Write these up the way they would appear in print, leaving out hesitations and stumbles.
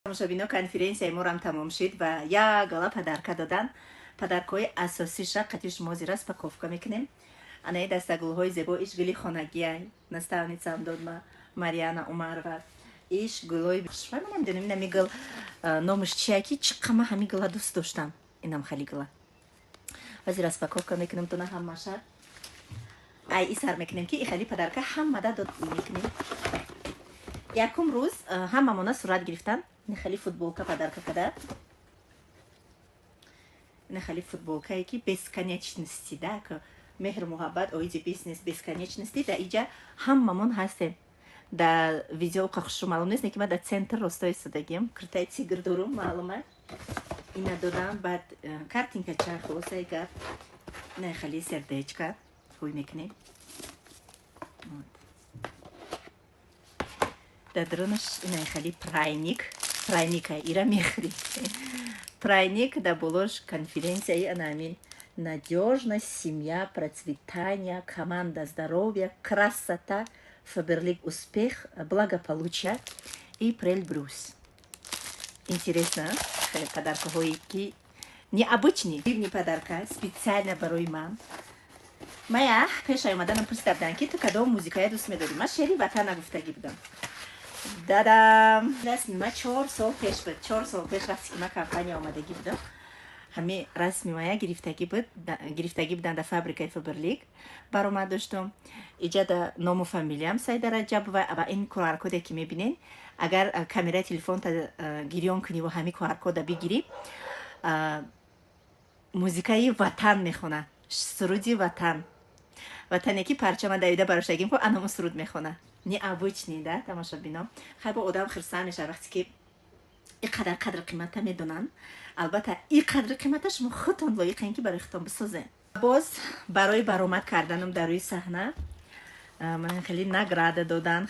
Тамошобино конференсияи морам тамом шид ва як гала падарка додан. Падаркҳои асосиша қатъи шумо зира распаковка мекунем. Анаи дастагулҳои зебо иш гули хонагия наставницам дод Марьяна Умарова. Иш гулҳои шумо намедонем ин ами гул номаш чия ки чиқама ҳами гула дӯст доштам. Инам хали гула. Ҳозир распаковка мекунем то на ҳамаша. Ай и сар мекунем ки и хали падарка ҳамада дод мекунем. Якум рӯз ҳамамона сурат гирифтан. Ин хали футболка падарка када. Ин хали футболкае ки бесконечности, да, ки меҳру муҳаббат оизи бизнес бесконечности да иҷа ҳамамон ҳастем. Да видео қахшу маълум нест, ки ма да центр росто истодагим, киртаи тигр дорум маълума. Ина додам баъд картинкача хулосаи гап. Ина хали сердечка ҳуй мекунем. Да дронаш ина хали прайника ира мехри. Прайник да болош конференцияи анамин надежность, семья, процветание, команда, здоровье, красота, Фаберлик, успех, благополучие и прельбрус. Интересно, подаркҳое ки необычный. Дивни подарка специально барои ман. Мая пеша омаданам пурсидардан ки ту кадом музикая дӯст медорӣ? Ман шери ватана гуфтагӣ будам. Дадам расми ма 4 сол пеш буд. 4 сол пеш вақте ки ма компания омадагӣ будам, ҳами расми мая гирифтагӣ будан да фабрикаи Фаберлик баромад доштум. Иҷа да ному фамилиям Саида Раҷабова. Ава ин QR-коде ки мебинен, агар камераи телефонта гирён кунӣ ва ҳами QR-кода бигирӣ, музикаи ватан мехона, суруди ватан. Ватане ки парчама давида бароштагим ко анамо суруд мехона. Необычный, да, тамошобино. Хайбо одам хирсан мешавад вақте ки иқадар қадр қимата медонанд. Албатта ин қадри қимата шумо худтон лоиқен ки барои худтон бисозен. Боз барои баромад карданам дар рӯи саҳна ман хеле награда додан.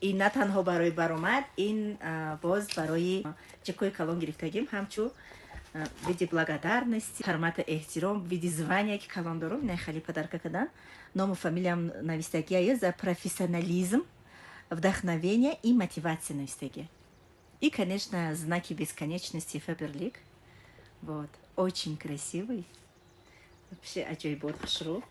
Ин на танҳо барои баромад, ин боз барои ҷекои калон гирифтагим, ҳамчун види благодарности, ҳурмату эҳтиром, види звания ки калон дорум. Ина хеле подарка кардан. Ному фамилиям навистагия за профессионализм, вдохновение и мотивация навистагия. И, конечно, знаки бесконечности Фаберлик. Вот. Очень красивый. Вообще, аҷоибот хушрӯ.